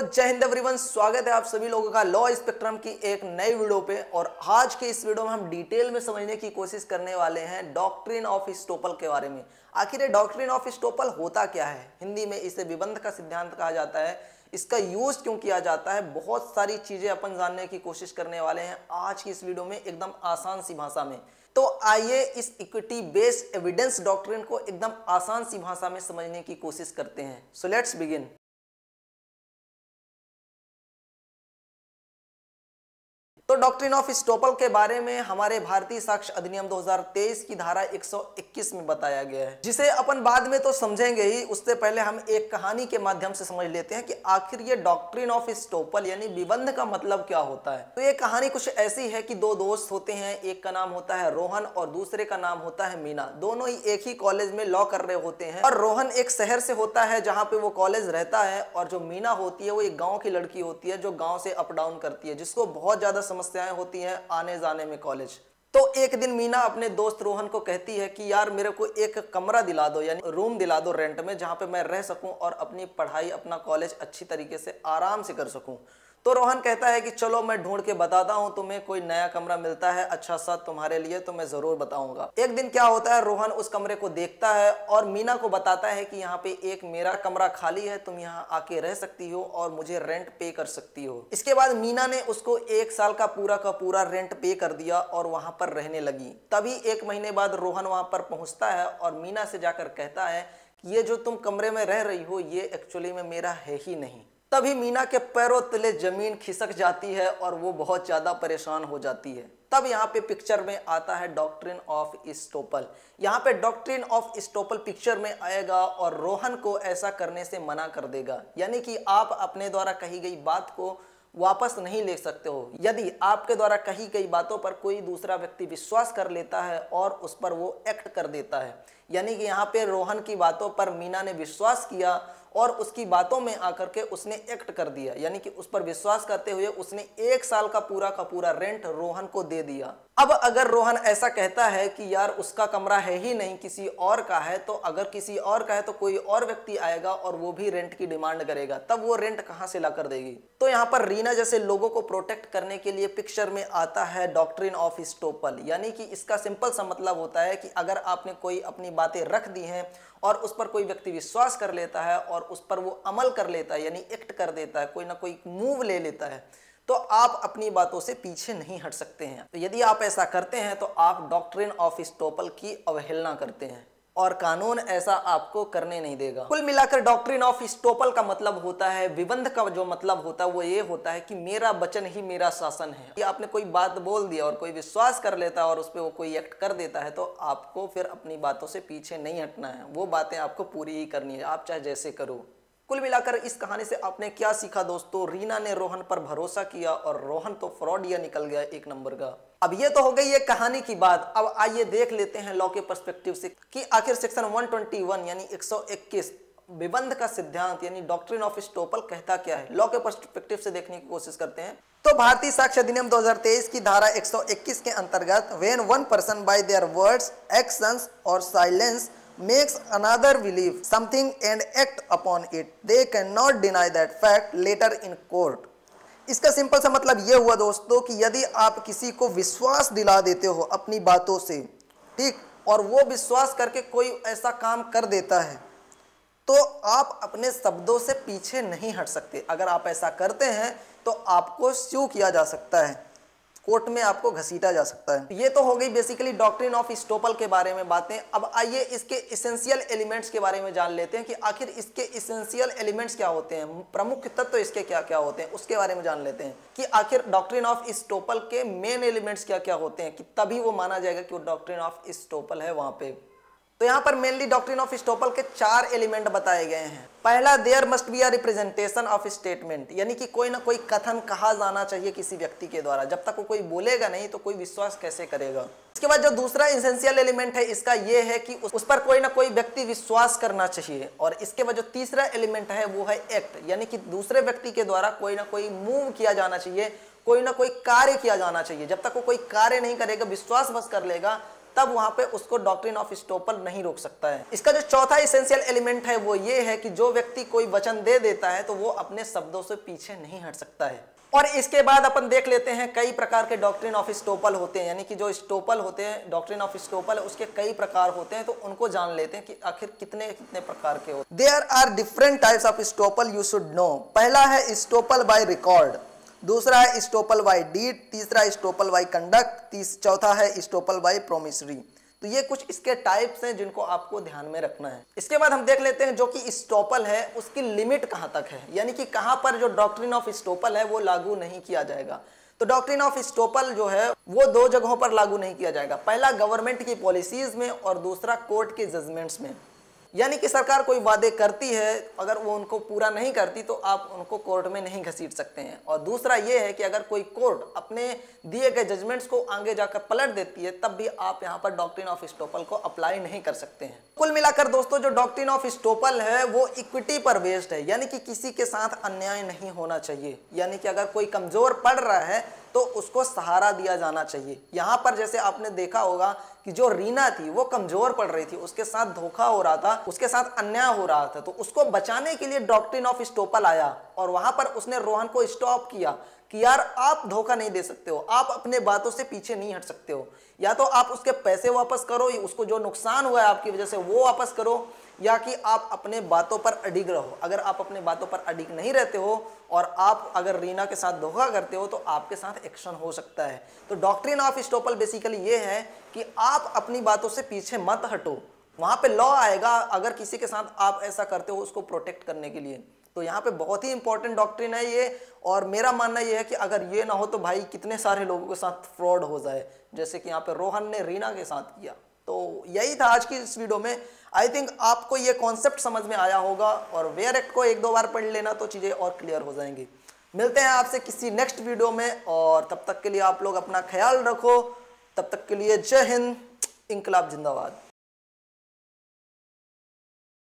तो जय हिंद एवरीवन, स्वागत है आप सभी लोगों का लॉ स्पेक्ट्रम की एक नई वीडियो पे। और आज के इस वीडियो में हम डिटेल में समझने की कोशिश करने वाले हैं डॉक्ट्रिन ऑफ स्टोपल के बारे में। आखिर ये डॉक्ट्रिन ऑफ स्टोपल होता क्या है? हिंदी में इसे विबंध का सिद्धांत कहा जाता है। इसका यूज क्यों किया जाता है, बहुत सारी चीजें अपन जानने की कोशिश करने वाले हैं आज की इस वीडियो में, एकदम आसान सी भाषा में। तो आइए इस इक्विटी बेस्ड एविडेंस डॉक्ट्रिन को एकदम आसान सी भाषा में समझने की कोशिश करते हैं। So let's begin. तो डॉक्ट्रिन ऑफ स्टोपल के बारे में हमारे भारतीय साक्ष्य अधिनियम 2023 की धारा 121 में बताया गया है, जिसे अपन बाद में तो समझेंगे ही। उससे पहले हम एक कहानी के माध्यम से समझ लेते हैं कि आखिर ये डॉक्ट्रिन ऑफ स्टोपल यानी विबंध का मतलब क्या होता है। तो ये कहानी कुछ ऐसी है कि दो दोस्त होते हैं, एक का नाम होता है रोहन और दूसरे का नाम होता है मीना। दोनों ही एक ही कॉलेज में लॉ कर रहे होते हैं और रोहन एक शहर से होता है जहाँ पे वो कॉलेज रहता है, और जो मीना होती है वो एक गाँव की लड़की होती है जो गाँव से अप डाउन करती है, जिसको बहुत ज्यादा समस्याएं होती हैं आने जाने में कॉलेज। तो एक दिन मीना अपने दोस्त रोहन को कहती है कि यार मेरे को एक कमरा दिला दो, यानी रूम दिला दो रेंट में, जहां पे मैं रह सकूं और अपनी पढ़ाई अपना कॉलेज अच्छी तरीके से आराम से कर सकूं। तो रोहन कहता है कि चलो मैं ढूंढ के बताता हूं तुम्हें, कोई नया कमरा मिलता है अच्छा सा तुम्हारे लिए तो मैं जरूर बताऊंगा। एक दिन क्या होता है, रोहन उस कमरे को देखता है और मीना को बताता है कि यहाँ पे एक मेरा कमरा खाली है, तुम यहाँ आके रह सकती हो और मुझे रेंट पे कर सकती हो। इसके बाद मीना ने उसको 1 साल का पूरा रेंट पे कर दिया और वहां पर रहने लगी। तभी 1 महीने बाद रोहन वहां पर पहुंचता है और मीना से जाकर कहता है कि ये जो तुम कमरे में रह रही हो ये एक्चुअली में मेरा है ही नहीं। तभी मीना के पैरों तले जमीन खिसक जाती है और वो बहुत ज्यादा परेशान हो जाती है। तब यहाँ पे पिक्चर में आता है डॉक्ट्रिन ऑफ स्टोपल। यहाँ पे डॉक्ट्रिन ऑफ स्टोपल पिक्चर में आएगा और रोहन को ऐसा करने से मना कर देगा, यानी कि आप अपने द्वारा कही गई बात को वापस नहीं ले सकते हो। यदि आपके द्वारा कही गई बातों पर कोई दूसरा व्यक्ति विश्वास कर लेता है और उस पर वो एक्ट कर देता है, यानी कि यहाँ पे रोहन की बातों पर मीना ने विश्वास किया और उसकी बातों में आकर के उसने एक्ट कर दिया, यानी कि उस पर विश्वास करते हुए उसने 1 साल का पूरा रेंट रोहन को दे दिया। अब अगर रोहन ऐसा कहता है कि यार उसका कमरा है ही नहीं, किसी और का है, तो अगर किसी और का है तो कोई और व्यक्ति आएगा और वो भी रेंट की डिमांड करेगा, तब वो रेंट कहां से ला कर देगी। तो यहाँ पर रीना जैसे लोगों को प्रोटेक्ट करने के लिए पिक्चर में आता है डॉक्ट्रिन ऑफ स्टोपल, यानी कि इसका सिंपल सा मतलब होता है कि अगर आपने कोई अपनी बातें रख दी हैं और उस पर कोई व्यक्ति विश्वास कर लेता है और उस पर वो अमल कर लेता है, यानी एक्ट कर देता है, कोई ना कोई मूव ले लेता है, तो आप अपनी बातों से पीछे नहीं हट सकते हैं। तो यदि आप ऐसा करते हैं तो आप डॉक्ट्रिन ऑफ स्टोपल की अवहेलना करते हैं और कानून ऐसा आपको करने नहीं देगा। कुल मिलाकर डॉक्ट्रिन ऑफ स्टोपल का मतलब होता है, विबंध का जो मतलब होता है वो ये होता है कि मेरा वचन ही मेरा शासन है। कि आपने कोई बात बोल दिया और कोई विश्वास कर लेता है और उस पर वो कोई एक्ट कर देता है, तो आपको फिर अपनी बातों से पीछे नहीं हटना है, वो बातें आपको पूरी ही करनी है, आप चाहे जैसे करो। कुल मिलाकर इस कहानी से आपने क्या सीखा दोस्तों? रीना ने रोहन पर भरोसा किया और रोहन तो फ्रॉडिया निकल गया 1 नंबर का। अब ये तो हो गई ये कहानी की बात। अब आइए देख लेते हैं लॉ के पर्सपेक्टिव से कि आखिर सेक्शन 121 यानी 121 विबंध का सिद्धांत यानी डॉक्ट्रिन ऑफ स्टोपल कहता क्या है। लॉ के पर्सपेक्टिव से देखने की कोशिश करते हैं। तो भारतीय साक्ष्य अधिनियम 2023 की धारा 121 के अंतर्गत when one person by their words, actions और silence makes another believe something and act upon it, they cannot deny that fact later in court। इसका सिंपल सा मतलब ये हुआ दोस्तों कि यदि आप किसी को विश्वास दिला देते हो अपनी बातों से, ठीक, और वो विश्वास करके कोई ऐसा काम कर देता है, तो आप अपने शब्दों से पीछे नहीं हट सकते। अगर आप ऐसा करते हैं तो आपको स्यू किया जा सकता है, कोर्ट में आपको घसीटा जा सकता है। ये तो हो गई बेसिकली डॉक्ट्रिन ऑफ स्टोपल के बारे में बातें। अब आइए इसके एसेंशियल एलिमेंट्स के बारे में जान लेते हैं कि आखिर इसके एसेंशियल एलिमेंट्स क्या होते हैं, प्रमुख तत्व इसके क्या क्या होते हैं, उसके बारे में जान लेते हैं कि आखिर डॉक्ट्रिन ऑफ स्टोपल के मेन एलिमेंट्स क्या क्या होते हैं, कि तभी वो माना जाएगा कि वो डॉक्ट्रिन ऑफ स्टोपल है वहां पे। तो यहाँ पर मेनली डॉक्ट्रिन ऑफ स्टोपल के 4 एलिमेंट बताए गए हैं। पहला, there must be a representation of statement, यानी कि कोई ना कोई कथन कहा जाना चाहिए किसी व्यक्ति के द्वारा। जब तक वो कोई बोलेगा नहीं तो कोई विश्वास कैसे करेगा। इसके बाद जो दूसरा एसेंशियल एलिमेंट है इसका ये है कि उस पर कोई ना कोई व्यक्ति विश्वास करना चाहिए। और इसके बाद जो तीसरा एलिमेंट है वो है एक्ट, यानी कि दूसरे व्यक्ति के द्वारा कोई ना कोई मूव किया जाना चाहिए, कोई ना कोई कार्य किया जाना चाहिए। जब तक वो कोई कार्य नहीं करेगा, विश्वास बस कर लेगा, तब वहां पे उसको डॉक्ट्रिन ऑफ स्टोपल नहीं रोक सकता है। इसका जो चौथा इसेंशियल एलिमेंट है वो ये है कि जो व्यक्ति कोई वचन दे देता है तो वो अपने शब्दों से पीछे नहीं हट सकता है। और इसके बाद अपन देख लेते हैं कई प्रकार के डॉक्ट्रिन ऑफ स्टोपल होते हैं, यानी कि जो स्टोपल होते हैं, डॉक्ट्रिन ऑफ स्टोपल उसके कई प्रकार होते हैं, तो उनको जान लेते हैं कि आखिर कितने कितने प्रकार के होते हैं। There are different types of estoppel you should know. पहला है स्टोपल बाय रिकॉर्ड, दूसरा है स्टोपल बाय डीड, तीसरा स्टोपल बाय कंडक्ट, चौथा है स्टोपल बाय प्रोमिसरी। तो ये कुछ इसके टाइप्स हैं जिनको आपको ध्यान में रखना है। इसके बाद हम देख लेते हैं जो कि स्टोपल है उसकी लिमिट कहां तक है, यानी कि कहां पर जो डॉक्ट्रिन ऑफ स्टोपल है वो लागू नहीं किया जाएगा। तो डॉक्ट्रिन ऑफ स्टोपल जो है वो दो जगहों पर लागू नहीं किया जाएगा, पहला गवर्नमेंट की पॉलिसीज में और दूसरा कोर्ट के जजमेंट्स में। यानी कि सरकार कोई वादे करती है, अगर वो उनको पूरा नहीं करती तो आप उनको कोर्ट में नहीं घसीट सकते हैं। और दूसरा ये है कि अगर कोई कोर्ट अपने दिए गए जजमेंट्स को आगे जाकर पलट देती है तब भी आप यहाँ पर डॉक्ट्रिन ऑफ स्टोपल को अप्लाई नहीं कर सकते हैं। कुल मिलाकर दोस्तों जो डॉक्ट्रिन ऑफ स्टोपल है वो इक्विटी पर बेस्ड है, यानी कि किसी के साथ अन्याय नहीं होना चाहिए। यानी कि अगर कोई कमजोर पड़ रहा है तो उसको सहारा दिया जाना चाहिए। यहाँ पर जैसे आपने देखा होगा कि जो रीना थी वो कमजोर पड़ रही थी, उसके साथ धोखा हो रहा था, उसके साथ अन्याय हो रहा था, तो उसको बचाने के लिए डॉक्ट्रिन ऑफ स्टोपल आया और वहां पर उसने रोहन को स्टॉप किया कि यार आप धोखा नहीं दे सकते हो, आप अपने बातों से पीछे नहीं हट सकते हो, या तो आप उसके पैसे वापस करो, उसको जो नुकसान हुआ है आपकी वजह से वो वापस करो, या कि आप अपने बातों पर अडिग रहो। अगर आप अपने बातों पर अडिग नहीं रहते हो और आप अगर रीना के साथ धोखा करते हो तो आपके साथ एक्शन हो सकता है। तो डॉक्ट्रिन ऑफ स्टोपल बेसिकली ये है कि आप अपनी बातों से पीछे मत हटो। वहां पे लॉ आएगा अगर किसी के साथ आप ऐसा करते हो उसको प्रोटेक्ट करने के लिए। तो यहाँ पे बहुत ही इंपॉर्टेंट डॉक्ट्रिन है ये, और मेरा मानना ये है कि अगर ये ना हो तो भाई कितने सारे लोगों के साथ फ्रॉड हो जाए, जैसे कि यहाँ पे रोहन ने रीना के साथ किया। तो यही था आज की इस वीडियो में। आई थिंक आपको ये कॉन्सेप्ट समझ में आया होगा, और वेयर एक्ट को एक दो बार पढ़ लेना तो चीज़ें और क्लियर हो जाएंगी। मिलते हैं आपसे किसी नेक्स्ट वीडियो में, और तब तक के लिए आप लोग अपना ख्याल रखो। तब तक के लिए जय हिंद, इंकलाब जिंदाबाद।